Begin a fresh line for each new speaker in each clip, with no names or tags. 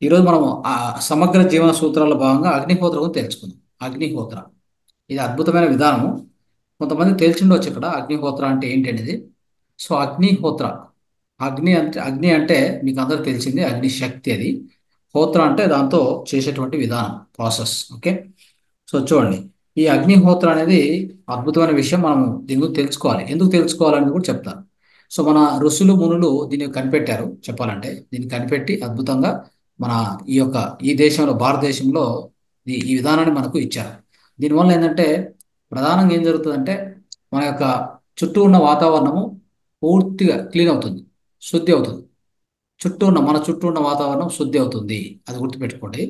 ఈరోజు మనం సమగ్ర జీవన సూత్రాల్లో భాగంగా అగ్నిహోత్ర గురించి తెలుసుకుందాం. అగ్నిహోత్ర ఇది అద్భుతమైన విధానము. కొంతమంది తెలిసిండొచ్చు ఇక్కడ అగ్నిహోత్ర అంటే ఏంటి అనేది. సో అగ్నిహోత్ర, అగ్ని అంటే మీకు అందరికి తెలిసింది, అగ్ని శక్తి అది. హోత్ర అంటే దాంతో చేసేటువంటి విధానం, ప్రాసెస్. ఓకే. సో చూడండి, ఈ అగ్నిహోత్ర అనేది అద్భుతమైన విషయం. మనం దీని గురించి తెలుసుకోవాలి. ఎందుకు తెలుసుకోవాలని కూడా చెప్తారు. సో మన ఋషులు మునులు దీన్ని కనిపెట్టారు. చెప్పాలంటే దీన్ని కనిపెట్టి అద్భుతంగా మన ఈ దేశంలో, భారతదేశంలో ఈ విధానాన్ని మనకు ఇచ్చారు. దీనివల్ల ఏంటంటే ప్రధానంగా ఏం జరుగుతుందంటే మన యొక్క చుట్టూ ఉన్న వాతావరణము పూర్తిగా క్లీన్ అవుతుంది, శుద్ధి అవుతుంది. మన చుట్టూ ఉన్న వాతావరణం శుద్ధి అవుతుంది. అది గుర్తుపెట్టుకోండి.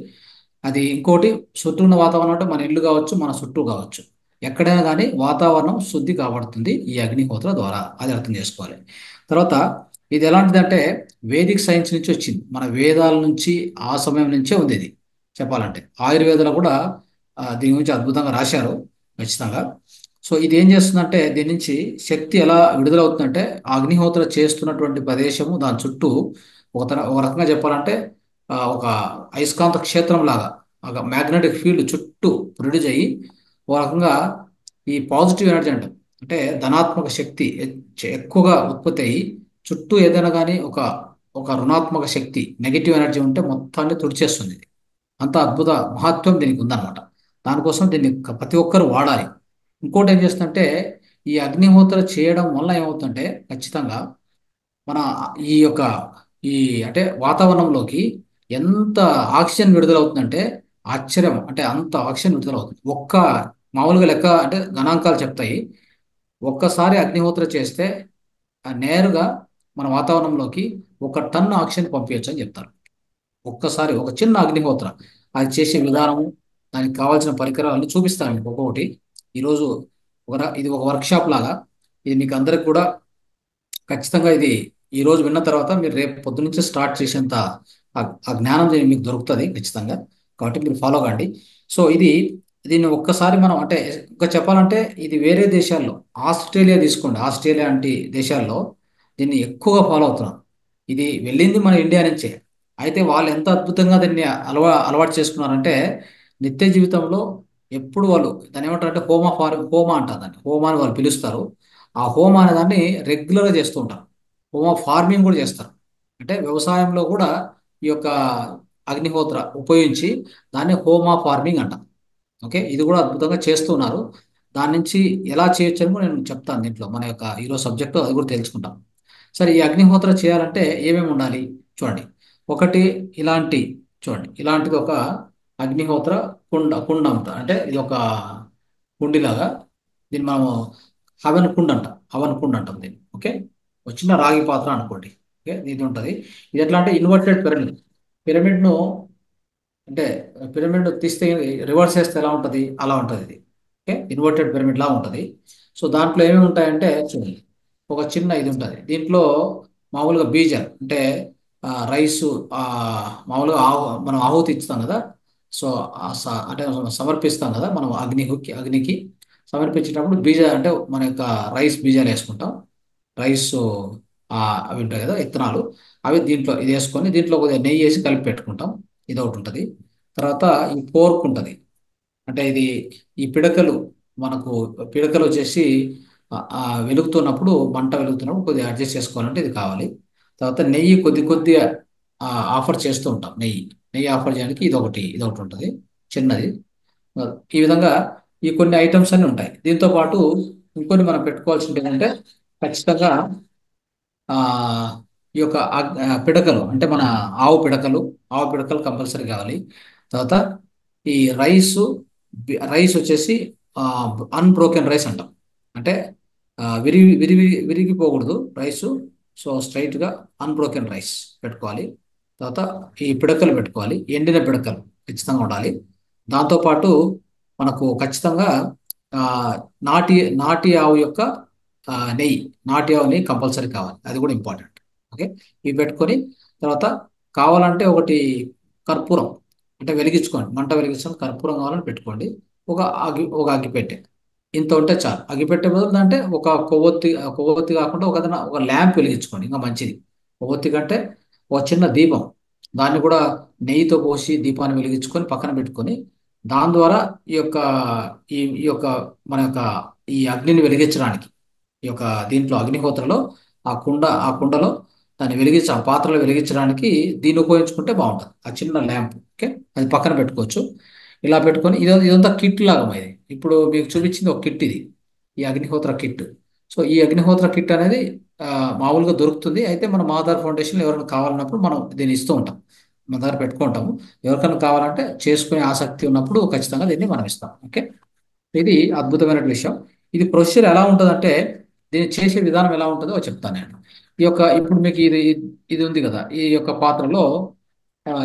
అది ఇంకోటి, చుట్టూ ఉన్న వాతావరణం అంటే మన ఇల్లు కావచ్చు, మన చుట్టూ కావచ్చు, ఎక్కడైనా కానీ వాతావరణం శుద్ధి కాబడుతుంది ఈ అగ్నిహోత్ర ద్వారా. అది అర్థం చేసుకోవాలి. తర్వాత ఇది ఎలాంటిదంటే వేదిక్ సైన్స్ నుంచి వచ్చింది, మన వేదాల నుంచి, ఆ సమయం నుంచే ఉంది ఇది. చెప్పాలంటే ఆయుర్వేదంలో కూడా దీని గురించి అద్భుతంగా రాశారు, ఖచ్చితంగా. సో ఇది ఏం చేస్తుందంటే దీని నుంచి శక్తి ఎలా విడుదలవుతుందంటే ఆ అగ్నిహోత్ర చేస్తున్నటువంటి ప్రదేశము, దాని చుట్టూ ఒక రకంగా చెప్పాలంటే ఒక అయస్కాంత క్షేత్రం లాగా, ఒక మ్యాగ్నెటిక్ ఫీల్డ్ చుట్టూ ప్రొడ్యూస్ అయ్యి ఒక రకంగా ఈ పాజిటివ్ ఎనర్జీ అంటాం, అంటే ధనాత్మక శక్తి ఎక్కువగా ఉత్పత్తి అయ్యి చుట్టూ ఏదైనా కానీ ఒక ఒక రుణాత్మక శక్తి, నెగిటివ్ ఎనర్జీ ఉంటే మొత్తాన్ని తుడిచేస్తుంది ఇది. అంత అద్భుత మహత్వం దీనికి ఉందన్నమాట. దానికోసం దీన్ని ప్రతి ఒక్కరు వాడాలి. ఇంకోటి ఏం చేస్తుందంటే ఈ అగ్నిహోత్ర చేయడం వల్ల ఏమవుతుందంటే ఖచ్చితంగా మన ఈ యొక్క ఈ అంటే వాతావరణంలోకి ఎంత ఆక్సిజన్ విడుదలవుతుందంటే ఆశ్చర్యం. అంటే అంత ఆక్సిజన్ విడుదలవుతుంది. మామూలుగా లెక్క అంటే గణాంకాలు చెప్తాయి. ఒక్కసారి అగ్నిహోత్ర చేస్తే నేరుగా మన వాతావరణంలోకి 1 టన్ను ఆక్సిజన్ పంపించచ్చు అని చెప్తారు. ఒక్కసారి ఒక చిన్న అగ్నిహోత్ర, అది చేసే విధానము, దానికి కావాల్సిన పరికరాలన్నీ చూపిస్తాను మీకు ఒక్కొక్కటి. ఈరోజు ఇది ఒక వర్క్షాప్ లాగా. ఇది మీకు అందరికి కూడా ఖచ్చితంగా ఇది ఈ రోజు విన్న తర్వాత మీరు రేపు పొద్దునుంచి స్టార్ట్ చేసేంత ఆ జ్ఞానం మీకు దొరుకుతుంది ఖచ్చితంగా. కాబట్టి మీరు ఫాలో కండి. సో దీన్ని ఒక్కసారి మనం అంటే ఇంకా చెప్పాలంటే ఇది వేరే దేశాల్లో, ఆస్ట్రేలియా తీసుకోండి, ఆస్ట్రేలియా వంటి దేశాల్లో దీన్ని ఎక్కువగా ఫాలో అవుతున్నారు. ఇది వెళ్ళింది మన ఇండియా నుంచే. అయితే వాళ్ళు ఎంత అద్భుతంగా దీన్ని అలవాటు చేసుకున్నారంటే నిత్య జీవితంలో ఎప్పుడు వాళ్ళు దాన్ని ఏమంటారంటే హోమా అంటారు, దాన్ని హోమా అని వాళ్ళు పిలుస్తారు. ఆ హోమా అనే దాన్ని రెగ్యులర్గా చేస్తూ ఉంటారు. హోమా ఫార్మింగ్ కూడా చేస్తారు. అంటే వ్యవసాయంలో కూడా ఈ యొక్క అగ్నిహోత్ర ఉపయోగించి దాన్ని హోమా ఫార్మింగ్ అంటాం. ఓకే, ఇది కూడా అద్భుతంగా చేస్తున్నారు. దాని నుంచి ఎలా చేయొచ్చు అని కూడా నేను చెప్తాను దీంట్లో. మన యొక్క ఈరోజు సబ్జెక్టు అది కూడా తెలుసుకుంటాం. సరే, ఈ అగ్నిహోత్ర చేయాలంటే ఏమేమి ఉండాలి చూడండి. ఒకటి, ఇలాంటి చూడండి, ఇలాంటిది ఒక అగ్నిహోత్ర కుండ అంట. అంటే ఇది ఒక కుండిలాగా, దీన్ని మనము హవన్ కుండ అంటాం దీన్ని. ఓకే, ఒక చిన్న రాగి పాత్ర అనుకోండి. ఓకే, ఇది ఉంటుంది. ఇది ఎట్లా అంటే ఇన్వర్టెడ్ పిరమిడ్. పిరమిడ్ను అంటే పిరమిడ్ తీస్తే రివర్స్ చేస్తే ఎలా ఉంటుంది, అలా ఉంటుంది ఇది. ఓకే, ఇన్వర్టెడ్ పిరమిడ్ లా ఉంటుంది. సో దాంట్లో ఏమేమి ఉంటాయంటే చూడండి, ఒక చిన్న ఇది ఉంటుంది. దీంట్లో మామూలుగా బీజాలు అంటే రైసు, మామూలుగా మనం ఆహుతి ఇస్తాం కదా. సో అంటే సమర్పిస్తాం కదా మనం అగ్నికి సమర్పించేటప్పుడు అంటే మన యొక్క రైస్ బీజాలు వేసుకుంటాం. రైస్ ఆ, అవి ఉంటాయి కదా, ఇత్తనాలు. అవి దీంట్లో ఇది వేసుకొని దీంట్లో కొద్దిగా నెయ్యి వేసి కలిపి పెట్టుకుంటాం. ఇది ఒకటి ఉంటుంది. తర్వాత ఈ పోర్క్ ఉంటుంది. అంటే ఈ పిడకలు, మనకు పిడకలు వచ్చేసి వెలుగుతున్నప్పుడు, మంట వెలుగుతున్నప్పుడు కొద్దిగా అడ్జస్ట్ చేసుకోవాలంటే ఇది కావాలి. తర్వాత నెయ్యి కొద్దిగా ఆఫర్ చేస్తూ ఉంటాం. నెయ్యి ఆఫర్ చేయడానికి ఇది ఒకటి ఉంటుంది, చిన్నది. ఈ విధంగా ఈ కొన్ని ఐటమ్స్ అన్ని ఉంటాయి. దీంతో పాటు ఇంకొన్ని మనం పెట్టుకోవాల్సింది ఏంటంటే ఖచ్చితంగా ఆ ఈ యొక్క పిడకలు, అంటే మన ఆవు పిడకలు కంపల్సరీ కావాలి. తర్వాత ఈ రైస్ వచ్చేసి అన్బ్రోకెన్ రైస్ అంటాం. అంటే విరిగిపోకూడదు రైసు. సో స్ట్రైట్గా అన్బ్రోకెన్ రైస్ పెట్టుకోవాలి. తర్వాత ఈ పిడకలు పెట్టుకోవాలి, ఎండిన పిడకలు ఖచ్చితంగా ఉండాలి. దాంతోపాటు మనకు ఖచ్చితంగా ఆ, నాటి నాటి ఆవు యొక్క నెయ్యి, నాటి ఆవు నెయ్యి కంపల్సరీ కావాలి, అది కూడా ఇంపార్టెంట్. ఓకే, ఇవి పెట్టుకొని తర్వాత కావాలంటే ఒకటి కర్పూరం, అంటే వెలిగించుకోండి, మంట వెలిగించుకొని కర్పూరం కావాలని పెట్టుకోండి. ఒక అగ్గిపెట్టె, ఇంత ఉంటే చాలు. అగ్గిపెట్టె బదులు అంటే కొవ్వొత్తి కాకుండా ఒక ల్యాంప్ వెలిగించుకోండి, ఇంకా మంచిది. కొవ్వొత్తి కంటే ఒక చిన్న దీపం, దాన్ని కూడా నెయ్యితో పోసి దీపాన్ని వెలిగించుకొని పక్కన పెట్టుకొని దాని ద్వారా ఈ యొక్క ఈ యొక్క మన యొక్క ఈ అగ్నిని వెలిగించడానికి ఈ యొక్క దీంట్లో అగ్నిహోత్రలో ఆ కుండలో దాన్ని ఆ పాత్రలో వెలిగించడానికి దీన్ని ఉపయోగించుకుంటే బాగుంటుంది. ఆ చిన్న ల్యాంప్, ఓకే, అది పక్కన పెట్టుకోవచ్చు. ఇలా పెట్టుకొని ఇదంతా కిట్ లాగా ఇది. ఇప్పుడు మీకు చూపించింది ఒక కిట్ ఇది, ఈ అగ్నిహోత్ర కిట్. సో ఈ అగ్నిహోత్ర కిట్ అనేది ఆ, మామూలుగా దొరుకుతుంది. అయితే మన మాదార్ ఫౌండేషన్ ఎవరైనా కావాలన్నప్పుడు మనం దీన్ని ఇస్తూ ఉంటాం, మన దగ్గర పెట్టుకుంటాము. ఎవరికైనా కావాలంటే చేసుకునే ఆసక్తి ఉన్నప్పుడు ఖచ్చితంగా దీన్ని మనం ఇస్తాం. ఓకే, ఇది అద్భుతమైన విషయం. ఇది ప్రొసీజర్ ఎలా ఉంటుందంటే, దీన్ని చేసే విధానం ఎలా ఉంటుందో చెప్తాను నేను. ఇప్పుడు మీకు ఇది ఉంది కదా, ఈ యొక్క పాత్రలో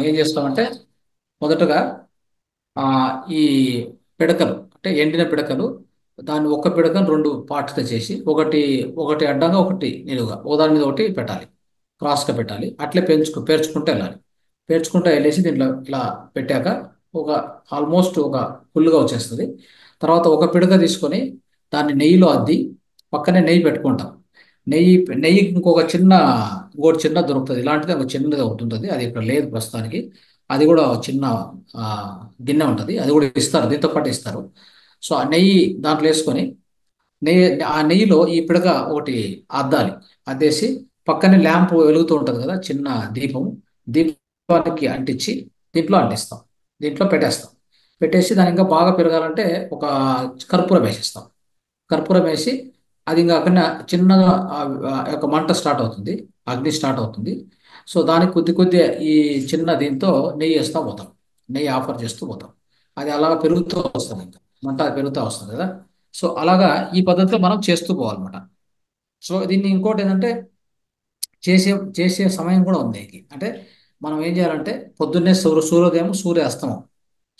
ఏం చేస్తామంటే మొదటగా ఆ ఈ పిడకలు, అంటే ఎండిన పిడకలు, దాన్ని ఒక్క పిడకను రెండు పార్ట్స్గా చేసి ఒకటి ఒకటి అడ్డంగా ఒకటి నిలువుగా దాని మీద ఒకటి పెట్టాలి, క్రాస్గా పెట్టాలి. అట్లే పేర్చుకుంటూ వెళ్ళాలి. పేర్చుకుంటూ వెళ్ళేసి దీంట్లో ఇలా పెట్టాక ఒక ఆల్మోస్ట్ ఒక ఫుల్గా వచ్చేస్తుంది. తర్వాత ఒక పిడక తీసుకొని దాన్ని నెయ్యిలో అద్ది పక్కనే నెయ్యి పెట్టుకుంటాం. నెయ్యి నెయ్యి ఇంకోటి చిన్న దొరుకుతుంది, ఇలాంటిది ఒక చిన్నది ఒకటి ఉంటుంది, అది ఇక్కడ లేదు ప్రస్తుతానికి. అది కూడా ఒక చిన్న ఆ, గిన్నె ఉంటుంది, అది కూడా ఇస్తారు, దీంతో పాటు ఇస్తారు. సో ఆ నెయ్యి దాంట్లో వేసుకొని ఆ నెయ్యిలో ఈ పిడక ఒకటి అద్దాలి. అద్దేసి పక్కనే ల్యాంప్ వెలుగుతూ ఉంటుంది కదా, చిన్న దీపం, దీపానికి అంటించి దీంట్లో అంటిస్తాం, దీంట్లో పెట్టేస్తాం. పెట్టేసి దాని ఇంకా బాగా పెరగాలంటే ఒక కర్పూరం వేసేస్తాం. కర్పూరం వేసి అది ఇంకా అక్కడ చిన్నగా ఒక మంట స్టార్ట్ అవుతుంది, అగ్ని స్టార్ట్ అవుతుంది. సో దానికి కొద్ది కొద్ది ఈ చిన్న దీంతో నెయ్యి వేస్తూ పోతాం, నెయ్యి ఆఫర్ చేస్తూ పోతాం. అది అలా పెరుగుతూ వస్తుంది, ఇంకా మంట పెరుగుతూ వస్తుంది కదా. సో అలాగా ఈ పద్ధతిలో మనం చేస్తూ పోవాలన్నమాట. సో దీన్ని ఇంకోటి ఏంటంటే చేసే చేసే సమయం కూడా ఉంది దీనికి. అంటే మనం ఏం చేయాలంటే పొద్దున్నే సూర్యోదయం సూర్యాస్తమం,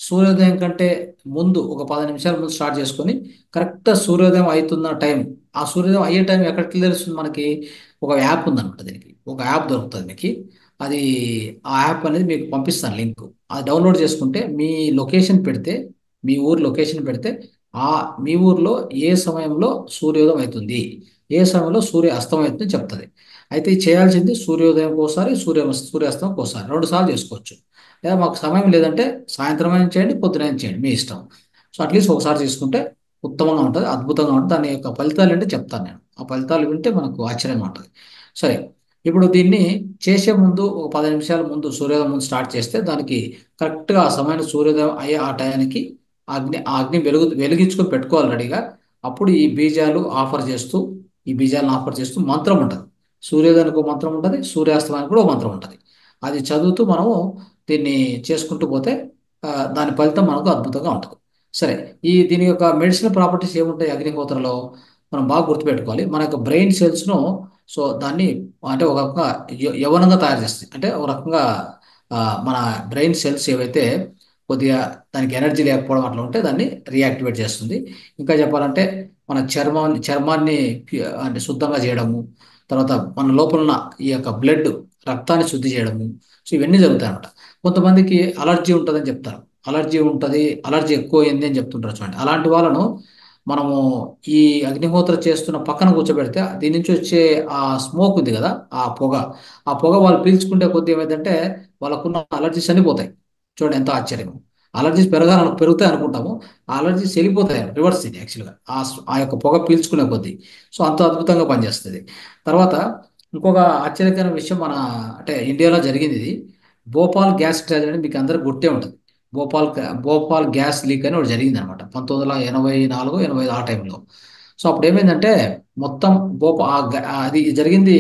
సూర్యోదయం కంటే ముందు ఒక 10 నిమిషాల ముందు స్టార్ట్ చేసుకొని కరెక్ట్ సూర్యోదయం అవుతున్న టైం, ఆ సూర్యోదయం అయ్యే టైం ఎక్కడికి తెలుస్తుంది మనకి? ఒక యాప్ ఉందన్నమాట, దీనికి ఒక యాప్ దొరుకుతుంది మీకు. అది ఆ యాప్ అనేది మీకు పంపిస్తాను లింక్. అది డౌన్లోడ్ చేసుకుంటే మీ లొకేషన్ పెడితే, మీ ఊరు లొకేషన్ పెడితే ఆ మీ ఊర్లో ఏ సమయంలో సూర్యోదయం అవుతుంది, ఏ సమయంలో సూర్య అస్తం అవుతుంది చెప్తుంది. అయితే ఇది చేయాల్సింది సూర్యోదయం ఒకసారి, సూర్యాస్తం ఒకసారి, 2 సార్లు చేసుకోవచ్చు. లేదా మాకు సమయం లేదంటే సాయంత్రం అయినా చేయండి, పొద్దున అయినా చేయండి, మీ ఇష్టం. సో అట్లీస్ట్ ఒకసారి తీసుకుంటే ఉత్తమంగా ఉంటుంది, అద్భుతంగా ఉంటుంది. దాని యొక్క ఫలితాలు ఏంటో చెప్తాను నేను. ఆ ఫలితాలు వింటే మనకు ఆశ్చర్యంగా ఉంటుంది. సరే, ఇప్పుడు దీన్ని చేసే ముందు ఒక 10 నిమిషాల ముందు సూర్యోదయం ముందు స్టార్ట్ చేస్తే దానికి కరెక్ట్గా ఆ సమయానికి సూర్యోదయం అయ్యే ఆ టయానికి ఆ అగ్ని వెలిగించుకొని పెట్టుకోవాలి రెడీగా. అప్పుడు ఈ బీజాలను ఆఫర్ చేస్తూ మంత్రం ఉంటుంది. సూర్యోదయానికి ఒక మంత్రం ఉంటుంది, సూర్యాస్తమానికి కూడా ఒక మంత్రం ఉంటుంది. అది చదువుతూ మనము దీన్ని చేసుకుంటూ పోతే ఆ, దాని ఫలితం మనకు అద్భుతంగా ఉంటుంది. సరే, దీని యొక్క మెడిసినల్ ప్రాపర్టీస్ ఏముంటాయి అగ్నిహోత్రలో మనం బాగా గుర్తుపెట్టుకోవాలి. మన యొక్క బ్రెయిన్ సెల్స్ను, సో దాన్ని అంటే ఒక రకంగా యవనంగా తయారు చేస్తుంది. అంటే ఒక రకంగా ఆ, మన బ్రెయిన్ సెల్స్ ఏవైతే కొద్దిగా దానికి ఎనర్జీ లేకపోవడం అట్లా ఉంటే దాన్ని రియాక్టివేట్ చేస్తుంది. ఇంకా చెప్పాలంటే మన చర్మాన్ని అంటే శుద్ధంగా చేయడము, తర్వాత మన లోపల ఉన్న ఈ యొక్క బ్లడ్, రక్తాన్ని శుద్ధి చేయడము. సో ఇవన్నీ జరుగుతాయి అన్నమాట. కొంతమందికి అలర్జీ ఉంటుందని చెప్తారు, అలర్జీ ఉంటుంది, అలర్జీ ఎక్కువ అయింది అని చెప్తుంటారు. చూడండి, అలాంటి వాళ్ళను మనము ఈ అగ్నిహోత్ర చేస్తున్న పక్కన కూర్చోబెడితే దీని నుంచి వచ్చే ఆ స్మోక్ ఉంది కదా, ఆ పొగ వాళ్ళు పీల్చుకుంటే కొద్ది ఏమైందంటే వాళ్ళకున్న అలర్జీస్ అన్ని పోతాయి. చూడండి ఎంత ఆశ్చర్యం. అలర్జీస్ పెరుగుతాయి అనుకుంటాము, ఆ అలర్జీస్ వెళ్ళిపోతాయి, రివర్స్ ఇది యాక్చువల్గా ఆ యొక్క పొగ పీల్చుకునే కొద్దీ. సో అంత అద్భుతంగా పనిచేస్తుంది. తర్వాత ఇంకొక ఆశ్చర్యకరమైన విషయం అంటే ఇండియాలో జరిగింది ఇది. భోపాల్ గ్యాస్ ట్రాజడీ మీకు అందరికి గుర్తే ఉంటుంది. భోపాల్ గ్యాస్ లీక్ అని ఒకటి జరిగింది అనమాట, 1984 85 ఆ టైంలో. సో అప్పుడు ఏమైందంటే మొత్తం అది జరిగింది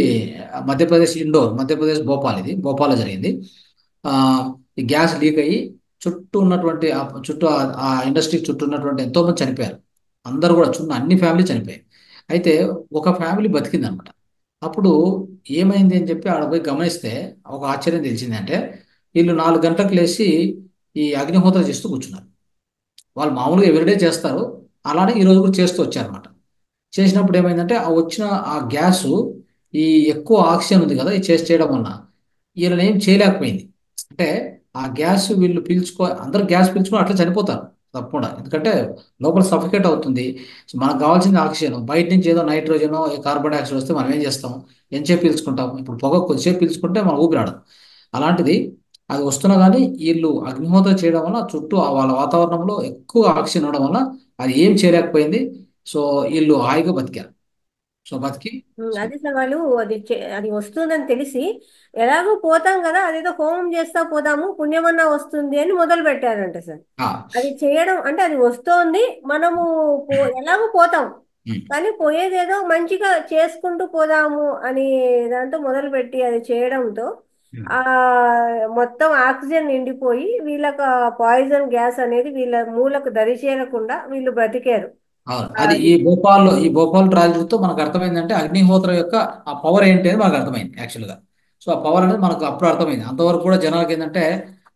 మధ్యప్రదేశ్ భోపాల్, ఇది భోపాల్లో జరిగింది. ఆ, ఈ గ్యాస్ లీక్ అయ్యి చుట్టూ ఉన్నటువంటి ఆ ఇండస్ట్రీ చుట్టూ ఉన్నటువంటి ఎంతో మంది చనిపోయారు. అందరూ కూడా అన్ని ఫ్యామిలీ చనిపోయాయి. అయితే ఒక ఫ్యామిలీ బతికింది అనమాట. అప్పుడు ఏమైంది అని చెప్పి ఆడ పోయి గమనిస్తే ఒక ఆశ్చర్యం తెలిసిందంటే వీళ్ళు 4 గంటలకు లేచి ఈ అగ్నిహోత్రం చేస్తూ కూర్చున్నారు. వాళ్ళు మామూలుగా ఎవ్రీడే చేస్తారు, అలానే ఈ రోజు కూడా చేస్తూ వచ్చారన్నమాట. చేసినప్పుడు ఏమైందంటే ఆ వచ్చిన ఆ గ్యాసు, ఈ ఎక్కువ ఆక్సిజన్ ఉంది కదా, ఈ చేయడం వలన వీళ్ళని ఏం చేయలేకపోయింది. అంటే ఆ గ్యాస్ వీళ్ళు అందరూ గ్యాస్ పీల్చుకొని అట్లా చనిపోతారు తప్పకుండా, ఎందుకంటే లోపల సఫికేట్ అవుతుంది. సో మనకు కావాల్సింది ఆక్సిజన్, బయట నుంచి ఏదో నైట్రోజన్, కార్బన్ డైఆక్సైడ్ వస్తే మనం ఏం చేస్తాం? ఎంతసేపు పీల్చుకుంటాం? ఇప్పుడు పొగ కొద్దిసేపు పీల్చుకుంటే మనం ఊపిరాడదు. అలాంటిది అది వస్తున్నా కానీ వీళ్ళు అగ్నిహోత్రం చేయడం వల్ల చుట్టూ వాళ్ళ వాతావరణంలో ఎక్కువ ఆక్సిజన్ ఉండడం వల్ల అది ఏం చేయలేకపోయింది. సో వీళ్ళు హాయిగా బతికారు. సో బతికి సో
అది సార్ వాళ్ళు అది వస్తుందని తెలిసి ఎలాగో పోతాం కదా, అదేదో హోమం చేస్తా పోదాము పుణ్యమన్నా వస్తుంది అని మొదలు పెట్టారంట సార్.
ఆ,
అది చేయడం అంటే అది వస్తోంది, మనము ఎలాగో పోతాం,
ఉమ్,
కానీ పోయేదేదో మంచిగా చేసుకుంటూ పోదాము అని దాంతో మొదలుపెట్టి అది చేయడంతో
ఉమ్.
ఆ మొత్తం ఆక్సిజన్ నిండిపోయి వీళ్ళకి పాయిజన్ గ్యాస్ అనేది వీళ్ళ మూలకు దరిచేరకుండా వీళ్ళు బ్రతికారు.
అవును. అది
అది
ఈ భోపాల్ ట్రాజడీతో మనకు అర్థమైందంటే అగ్నిహోత్ర యొక్క ఆ పవర్ ఏంటి అని మనకు అర్థమైంది యాక్చువల్గా. సో ఆ పవర్ అనేది మనకు అప్పుడు అర్థమైంది. అంతవరకు కూడా జనాలకి ఏంటంటే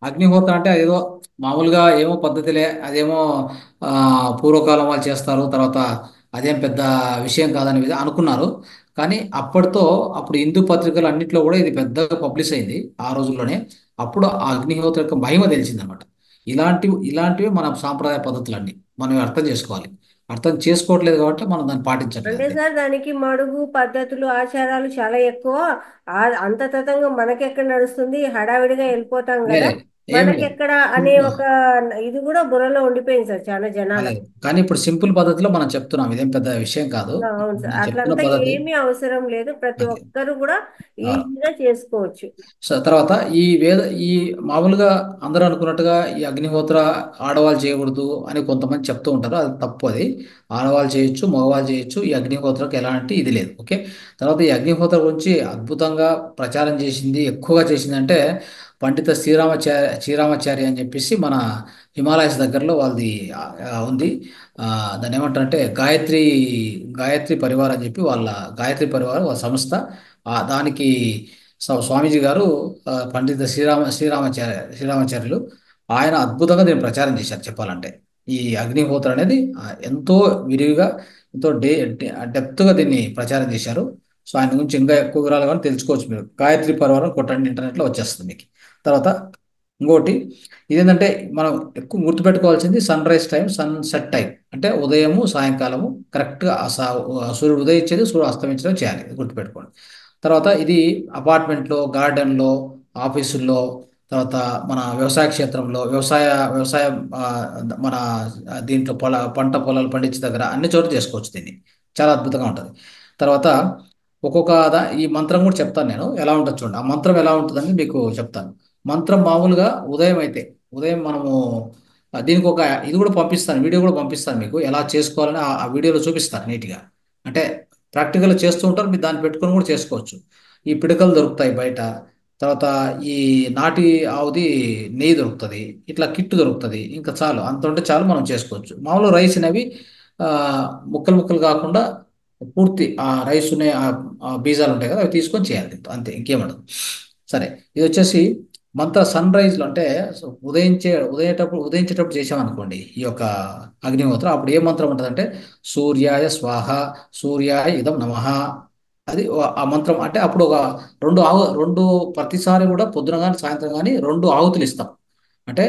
అగ్నిహోత్ర అంటే అదేదో మామూలుగా ఏమో పద్ధతిలే, అదేమో ఆ, పూర్వకాలం వాళ్ళు చేస్తారు, తర్వాత అదేం పెద్ద విషయం కాదని అనుకున్నారు. కానీ అప్పుడు హిందూ పత్రికలు అన్నింటిలో కూడా ఇది పెద్దగా పబ్లిష్ అయింది ఆ రోజుల్లోనే. అప్పుడు ఆ అగ్నిహోత్ర యొక్క మహిమ తెలిసిందనమాట. ఇలాంటివి మన సాంప్రదాయ పద్ధతులన్నీ మనం అర్థం చేసుకోవాలి. అర్థం చేసుకోవట్లేదు కాబట్టి మనం దాన్ని పాటించట్లేదు
అంటే
అంతే.
సార్ దానికి మడుగు పద్ధతులు ఆచారాలు చాలా ఎక్కువ. అంత తతంగా మనకెక్కడ నడుస్తుంది, హడావిడిగా వెళ్ళిపోతాం కదా,
లేదు, ఏమి లేదు.
మనకెక్కడ అనే ఒక ఇది కూడా బుర్రలో ఉండిపోయింది సార్ చాలా
అదే,
జనాలకు.
కానీ ఇప్పుడు సింపుల్ పద్ధతిలో మనం చెప్తున్నాం, ఇదేం పెద్ద విషయం కాదు.
అవును
ఇప్పుడు
సార్,
మనం చెప్తున్న
అట్లంతా
పద్ధతి
ఏమీ అవసరం లేదు, ప్రతి
అదే.
ఒక్కరు కూడా ఈజీగా చేసుకోవచ్చు.
సో తర్వాత ఈ మామూలుగా అందరూ అనుకున్నట్టుగా ఈ అగ్నిహోత్ర ఆడవాళ్ళు చేయకూడదు అని కొంతమంది చెప్తూ ఉంటారు. అది తప్పు. అది ఆడవాళ్ళు చేయొచ్చు, మగవాళ్ళు చేయొచ్చు. ఈ అగ్నిహోత్రకు ఎలాంటి ఇది లేదు. ఓకే. తర్వాత ఈ అగ్నిహోత్ర గురించి అద్భుతంగా ప్రచారం చేసింది, ఎక్కువగా చేసింది అంటే పండిత శ్రీరామాచారి అని చెప్పేసి మన హిమాలయస్ దగ్గరలో వాళ్ళది ఉంది. ఆ, దాన్ని ఏమంటారంటే గాయత్రి పరివార్ అని చెప్పి గాయత్రి పరివార్ వాళ్ళ సంస్థ. దానికి స్వామీజీ గారు పండిత శ్రీరామాచార్యులు ఆయన అద్భుతంగా దీన్ని ప్రచారం చేశారు చెప్పాలంటే. ఈ అగ్నిహోత్ర అనేది ఎంతో విరివిగా, ఎంతో డెప్త్గా దీన్ని ప్రచారం చేశారు. సో ఆయన గురించి ఇంకా ఎక్కువ వివరాలు కానీ తెలుసుకోవచ్చు. మీరు గాయత్రి పరివారం కొట్టండి, ఇంటర్నెట్లో వచ్చేస్తుంది మీకు. తర్వాత ఇంకోటి ఇదేంటంటే మనం ఎక్కువ గుర్తుపెట్టుకోవాల్సింది sunrise time, sunset time. అంటే ఉదయము సాయంకాలము కరెక్ట్గా సూర్యుడు ఉదయించేది, సూర్యుడు అస్తమించడం చేయాలి, ఇది గుర్తుపెట్టుకోండి. తర్వాత ఇది అపార్ట్మెంట్లో, గార్డెన్లో, ఆఫీసుల్లో, తర్వాత మన వ్యవసాయ క్షేత్రంలో, వ్యవసాయం మన దీంట్లో పంట పొలాలు పండించే దగ్గర అన్ని చోట్ల చేసుకోవచ్చు దీన్ని. చాలా అద్భుతంగా ఉంటుంది. తర్వాత ఈ మంత్రం కూడా చెప్తాను నేను, ఎలా ఉంటుంది చూడండి. ఆ మంత్రం ఎలా ఉంటుందని మీకు చెప్తాను. మంత్రం మామూలుగా ఉదయం మనము దీనికి ఇది కూడా పంపిస్తాను, వీడియో కూడా పంపిస్తాను మీకు, ఎలా చేసుకోవాలని ఆ వీడియోలో చూపిస్తాను నీట్గా. అంటే ప్రాక్టికల్గా చేస్తూ ఉంటారు, మీరు దాన్ని పెట్టుకొని కూడా చేసుకోవచ్చు. ఈ పిడకలు దొరుకుతాయి బయట. తర్వాత ఈ నాటి ఆవుది నెయ్యి దొరుకుతుంది. ఇట్లా కిట్ దొరుకుతుంది. ఇంకా చాలు, అంత ఉంటే చాలు, మనం చేసుకోవచ్చు. మామూలు రైస్ అనేవి ఆ, ముక్కలు ముక్కలు కాకుండా పూర్తి ఆ రైస్ ఆ బీజాలు ఉంటాయి కదా, అవి తీసుకొని చేయాలి దీంతో. అంతే, ఇంకేమడదు. సరే. ఇది వచ్చేసి సన్ రైజ్లో అంటే సో ఉదయించేటప్పుడు చేసామనుకోండి ఈ యొక్క అగ్నిహోత్రం, అప్పుడు ఏ మంత్రం ఉంటుందంటే సూర్యాయ స్వాహ, సూర్యాయ ఇదం నమః. ఆ మంత్రం అంటే అప్పుడు రెండు ప్రతిసారి కూడా పొద్దున కానీ సాయంత్రం కానీ రెండు ఆహుతులు ఇస్తాం. అంటే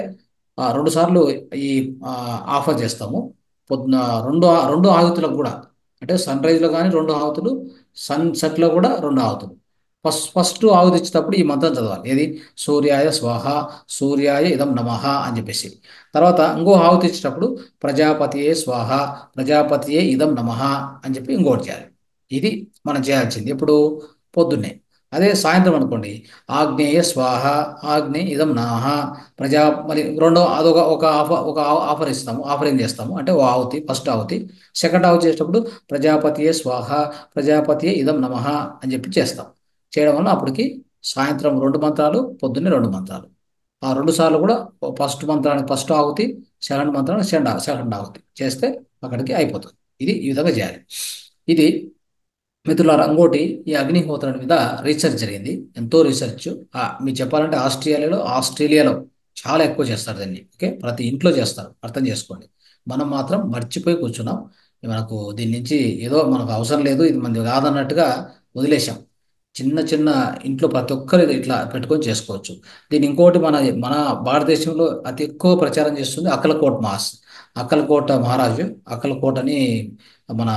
రెండు సార్లు ఈ ఆ, ఆఫర్ చేస్తాము. పొద్దున రెండు ఆహుతులకు కూడా, అంటే సన్ రైజ్లో కానీ రెండు ఆహుతులు, సన్ సెట్లో కూడా రెండు ఆహుతులు. ఫస్ట్ ఆహుతి ఇచ్చేటప్పుడు ఈ మంత్రం చదవాలి. ఏది? సూర్యాయ స్వాహ, సూర్యాయ ఇదం నమః అని చెప్పేసి. తర్వాత ఇంకో ఆహుతి ఇచ్చేటప్పుడు ప్రజాపతియే స్వాహ, ప్రజాపతియే ఇదం నమః అని చెప్పి ఇంకోటి చేయాలి. ఇది మనం చేయాల్సింది ఎప్పుడు? పొద్దున్నే. అదే సాయంత్రం అనుకోండి, ఆగ్నేయ స్వాహ, ఆగ్నేయ ఇదం నమః, ప్రజా మరి రెండో అదొక ఆఫర్ ఇస్తాము, ఆఫరింగ్ చేస్తాము. అంటే ఓ ఆహుతి, ఫస్ట్ ఆహుతి. సెకండ్ ఆహుతి చేసేటప్పుడు ప్రజాపతియే స్వాహ, ప్రజాపతియే ఇదం నమః అని చెప్పి చేస్తాం. చేయడం వల్ల అప్పటికి సాయంత్రం రెండు మంత్రాలు, పొద్దున్నే రెండు మంత్రాలు. ఆ రెండు సార్లు కూడా ఫస్ట్ మంత్రానికి ఫస్ట్ ఆహుతి, సెకండ్ మంత్రానికి సెకండ్ ఆహుతి చేస్తే అక్కడికి అయిపోతుంది. ఈ విధంగా చేయాలి. ఇది మిత్రులారా, ఇంకోటి, ఈ అగ్నిహోత్రం మీద రీసెర్చ్ జరిగింది, ఎంతో రీసెర్చ్. మీరు చెప్పాలంటే ఆస్ట్రేలియాలో చాలా ఎక్కువ చేస్తారు దీన్ని. ఓకే, ప్రతి ఇంట్లో చేస్తారు, అర్థం చేసుకోండి. మనం మాత్రం మర్చిపోయి కూర్చున్నాం. మనకు దీని నుంచి ఏదో మనకు అవసరం లేదు, ఇది మనది కాదన్నట్టుగా వదిలేశాం. చిన్న చిన్న ఇంట్లో ప్రతి ఒక్కరు ఇది ఇట్లా పెట్టుకొని చేసుకోవచ్చు. దీని ఇంకోటి, మన భారతదేశంలో అతి ఎక్కువ ప్రచారం చేస్తుంది అక్కలకోట మహారాజు. అక్కలకోట అని మన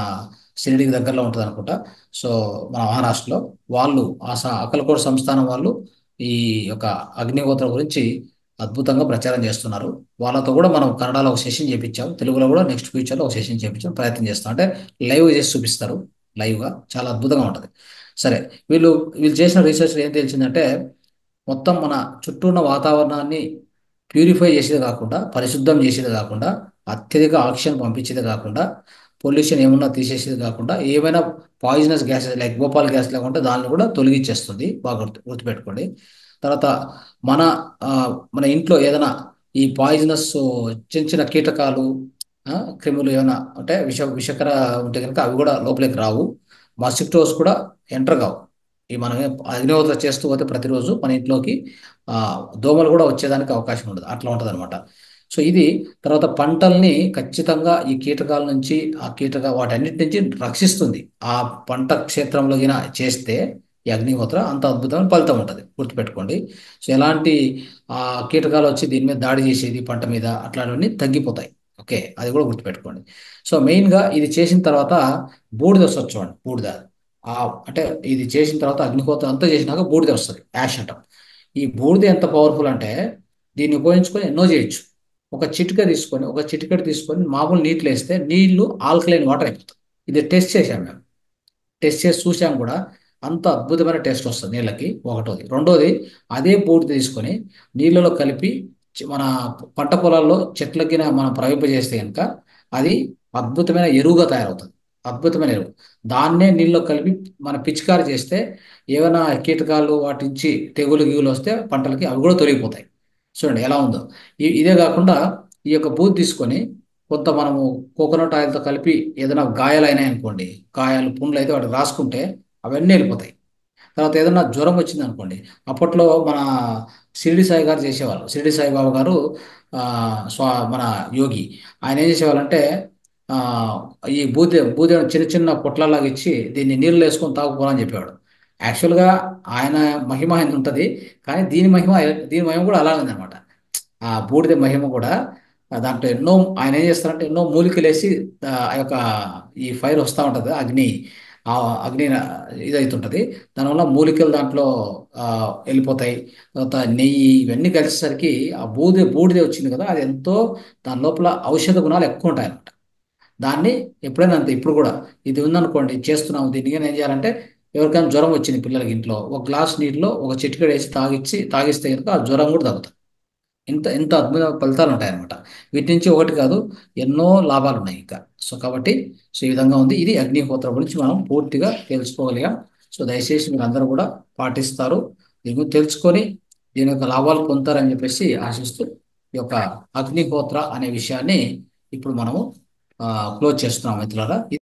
షిరిడీకి దగ్గరలో ఉంటుంది అనుకుంటా. సో మన మహారాష్ట్రలో వాళ్ళు అక్కలకోట సంస్థానం వాళ్ళు ఈ యొక్క అగ్నిహోత్ర గురించి అద్భుతంగా ప్రచారం చేస్తున్నారు. వాళ్ళతో కూడా మనం కన్నడలో ఒక సెషన్ చేపించాం, తెలుగులో కూడా నెక్స్ట్ ఫ్యూచర్లో ఒక సెషన్ చేపించాం, ప్రయత్నం చేస్తాం. అంటే లైవ్ చేసి చూపిస్తారు, లైవ్గా చాలా అద్భుతంగా ఉంటుంది. సరే, వీళ్ళు వీళ్ళు చేసిన రీసెర్చ్ ఏం తెలిసిందంటే, మొత్తం మన చుట్టూ ఉన్న వాతావరణాన్ని ప్యూరిఫై చేసేది కాకుండా, పరిశుద్ధం చేసేది కాకుండా, అత్యధిక ఆక్సిజన్ పంపించేది కాకుండా, పొల్యూషన్ ఏమన్నా తీసేసేది కాకుండా, ఏమైనా poisonous gases like Bhopal gas లేకుంటే దాన్ని కూడా తొలగించేస్తుంది. బాగా గుర్తుపెట్టుకోండి. తర్వాత మన ఆ, మన ఇంట్లో ఏదైనా ఈ పాయిజనస్ చిన్న చిన్న కీటకాలు, ఆ, క్రిములు ఏమైనా అంటే విషకర ఉంటే కనుక అవి కూడా లోపలికి రావు. మస్కిటోస్ కూడా ఎంటర్ కావు. ఈ మనం అగ్నిహోత్ర చేస్తూ పోతే ప్రతిరోజు మన ఇంట్లోకి ఆ, దోమలు కూడా వచ్చేదానికి అవకాశం ఉండదు. అట్లా ఉంటుంది అనమాట. సో ఇది. తర్వాత పంటల్ని ఖచ్చితంగా ఈ కీటకాల నుంచి, వాటన్నిటి నుంచి రక్షిస్తుంది. ఆ పంట క్షేత్రంలో గిన చేస్తే ఈ అగ్నిహోత్ర అంత అద్భుతమైన ఫలితం ఉంటుంది, గుర్తుపెట్టుకోండి. సో ఎలాంటి ఆ కీటకాలు వచ్చి దీని మీద దాడి చేసేది పంట మీద అట్లాంటివన్నీ తగ్గిపోతాయి. ఓకే, అది కూడా గుర్తుపెట్టుకోండి. సో మెయిన్గా ఇది చేసిన తర్వాత బూడిద వస్తుంది చూడండి, బూడిద. ఆ అంటే ఇది చేసిన తర్వాత అగ్నిహోత్ర అంతా చేసినాక బూడిద వస్తుంది, యాష్ అంటాం. ఈ బూడిద ఎంత పవర్ఫుల్ అంటే దీన్ని ఉపయోగించుకొని ఎన్నో చేయొచ్చు. ఒక చిటికెడు తీసుకొని మామూలు నీటిలో వేస్తే నీళ్లు ఆల్కలైన్ వాటర్ అయిపోతాయి. ఇది టెస్ట్ చేశాం మేము, టెస్ట్ చేసి చూసాం కూడా. అంత అద్భుతమైన టేస్ట్ వస్తుంది నీళ్ళకి, ఒకటోది. రెండోది, అదే బూడిద తీసుకొని నీళ్ళలో కలిపి మన పంట పొలాల్లో చెట్లకి మనం ప్రవహింపజేస్తే కనుక అది అద్భుతమైన ఎరువుగా తయారవుతుంది. అద్భుతమైన ఎరువు. దాన్నే నీళ్ళలో కలిపి మన పిచికారి చేస్తే ఏమైనా కీటకాలు వాటి నుంచి తెగులు గిగులు వస్తే పంటలకి అవి కూడా తొలగిపోతాయి. చూడండి ఎలా ఉందో. ఇదే కాకుండా ఈ యొక్క బూత్ తీసుకొని కొంత మనము కోకోనట్ ఆయిల్తో కలిపి ఏదైనా గాయాలు అయినాయి అనుకోండి, గాయాలు పుండ్లు అయితే వాటికి రాసుకుంటే అవన్నీ వెళ్ళిపోతాయి. తర్వాత ఏదైనా జ్వరం వచ్చింది అనుకోండి, అప్పట్లో మన షిరిడి సాయి గారు చేసేవాళ్ళు. షిరిడి సాయిబాబా గారు ఆ, మన యోగి, ఆయన ఏం చేసేవాళ్ళంటే ఆ, ఈ బూదె చిన్న చిన్న పొట్లాలాగా ఇచ్చి దీన్ని నీళ్ళు వేసుకొని తాగుకోవాలని చెప్పేవాడు. యాక్చువల్గా ఆయన మహిమ ఆయన ఉంటుంది, కానీ దీని మహిమ కూడా అలాగే ఉందన్నమాట. ఆ బూడిద మహిమ కూడా దాంట్లో ఎన్నో, ఆయన ఏం చేస్తారంటే ఎన్నో మూలికలు వేసి ఆ యొక్క ఈ ఫైర్ వస్తూ ఉంటుంది, ఆ అగ్ని ఇదవుతుంటుంది. దానివల్ల మూలికలు దాంట్లో ఆ, వెళ్ళిపోతాయి. తర్వాత నెయ్యి ఇవన్నీ కలిసేసరికి ఆ బూడిద వచ్చింది కదా, అది ఎంతో దాని లోపల ఔషధ గుణాలు ఎక్కువ ఉంటాయి అన్నమాట. దాన్ని ఎప్పుడైనా అంతే, ఇప్పుడు కూడా ఇది ఉందనుకోండి, చేస్తున్నాము దీనికి ఏం చేయాలంటే, ఎవరికైనా జ్వరం వచ్చింది పిల్లలకి ఇంట్లో, ఒక గ్లాస్ నీటిలో ఒక చిటికెడు వేసి తాగిస్తే కనుక ఆ జ్వరం కూడా తగ్గుతుంది. ఇంత అద్భుత ఫలితాలు ఉంటాయన్నమాట. వీటి నుంచి ఒకటి కాదు, ఎన్నో లాభాలు ఉన్నాయి ఇంకా. సో కాబట్టి, సో ఈ విధంగా ఉంది. ఇది అగ్నిహోత్రం గురించి మనం పూర్తిగా తెలుసుకోగలిగాం. సో దయచేసి మీరు అందరూ కూడా పాటిస్తారు, దీని గురించి తెలుసుకొని దీని యొక్క లాభాలు పొందుతారని చెప్పేసి ఆశిస్తూ ఈ యొక్క అగ్నిహోత్ర అనే విషయాన్ని ఇప్పుడు మనము క్లోజ్ చేస్తున్నాం మిత్రులారా. ఇది